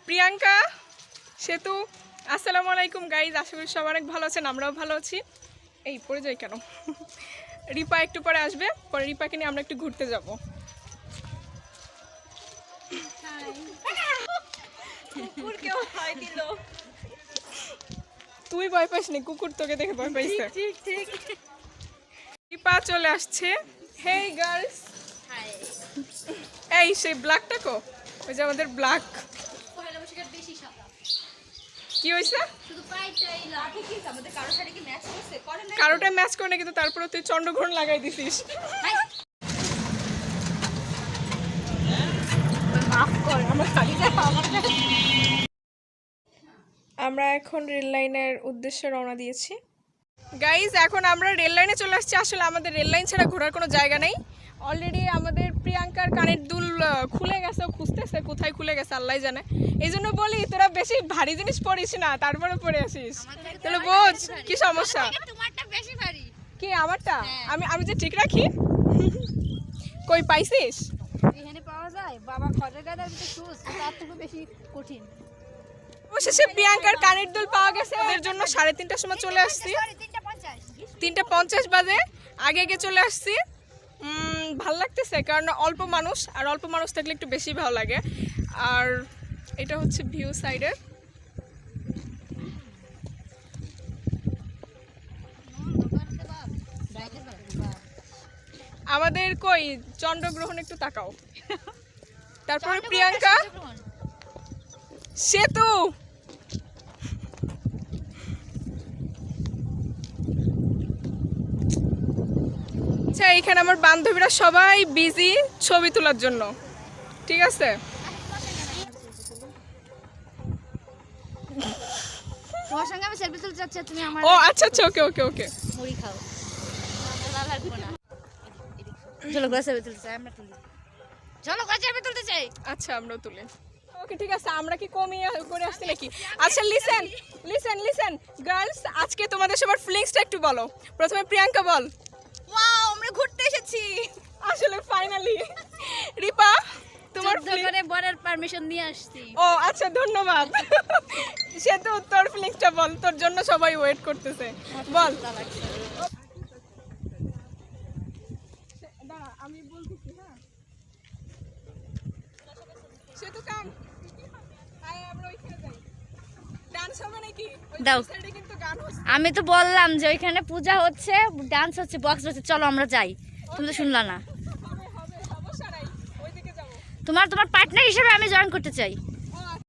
প্রিয়াঙ্কা সেতু। আসসালামু আলাইকুম গাইজ, আশা করি সবাই অনেক ভালো আছেন, আমরাও ভালো আছি। এই পড়ে যাই কেন? রিপা একটু পরে আসবে, পরে রিপাকে নিয়ে আমরা একটু ঘুরতে যাব। তুই ভয় পাস নি, কুকুর তোকে দেখে ভয় পাইছে। রিপা চলে আসছে। হেই গার্লস, এই সেই ব্ল্যাকটা কো? ওই যে আমাদের ব্ল্যাক। কি হয়েছে? কারোটা ম্যাচ করে না, কিন্তু তারপরে তুই চন্দ্রগ্রহণ লাগাই দিছিস। আমরা এখন রেল লাইনের উদ্দেশ্যে রওনা দিয়েছি গাইজ। এখন আমরা রেল লাইনে চলে আসছি। আসলে আমাদের রেল লাইন ছাড়া ঘোরার কোনো জায়গা নেই। অলরেডি আমাদের প্রিয়াঙ্কার কানের দুল খুলে গেছে, খুঁজতেছে কোথায় খুলে গেছে আল্লাহ জানে। এই জন্য বলি তোরা বেশি ভারী জিনিস পড়িস না, তারপরে পরে আসিস। তাহলে বোঝ কি সমস্যা। কি আমারটা? আমি যে ঠিক রাখি। কই পাইছিস? এখানে পাওয়া যায় বাবা খড়ের গাদার ভিতরে শুজ, তার থেকে বেশি কঠিন। অবশেষে প্রিয়াঙ্কার কানের দুল পাওয়া গেছে। ওদের জন্য 3:30টার সময় চলে আসছি। 3:50 বাজে আগে আগে চলে আসছি। ভাল লাগতেছে কারণ অল্প মানুষ, আর অল্প মানুষ থাকলে একটু বেশি ভালো লাগে। আর এটা হচ্ছে ভিউ সাইডের। আমাদের কই চন্দ্রগ্রহণ একটু তাকাও। তারপরে প্রিয়াঙ্কা সেতু। আচ্ছা, এখানে আমার বান্ধবীরা সবাই বিজি ছবি তোলার জন্য, ঠিক আছে? তোমার সঙ্গে আমি সেলফি তুলতে চাচ্ছি, তুমি আমার ও আচ্ছা আচ্ছা, ওকে ওকে ওকে। মুড়ি খাও, লাগবে না। চলো গ্লাস সেলফি তুলতে চাই, আমরা তুলি। চলো গ্লাস সেলফি তুলতে চাই। আচ্ছা, আমরাও তুলি। ওকে ঠিক আছে, আমরা কি কমিয়ে করে আসছি নাকি? আচ্ছা লিসেন লিসেন লিসেন গার্লস, আজকে তোমাদের সবার ফিলিংসটা একটু বলো। প্রথমে প্রিয়াঙ্কা বল। ওয়াও, আমরা ঘুরতে এসেছি আসলে ফাইনালি। রিপা তোমার দোকানে বরের পারমিশন নিয়ে আসছি। ও আচ্ছা, ধন্যবাদ। সেতু তোর ফিলিংসটা বল, তোর জন্য সবাই ওয়েট করতেছে, বল। দাঁড়া আমি বলতেছি। হ্যাঁ সেতু কাম, আয় আমরা ওইখানে যাই। ডান্স হবে নাকি? ওই দাও। সাইডে কিন্তু গান হচ্ছে। আমি তো বললাম যে ওইখানে পূজা হচ্ছে, ডান্স হচ্ছে, বক্স হচ্ছে, চলো আমরা যাই। তুমি তো শুনলা না। হবে হবে, সমস্যা নাই, ওইদিকে যাবো। তোমার পার্টনার হিসেবে আমি জয়েন করতে চাই।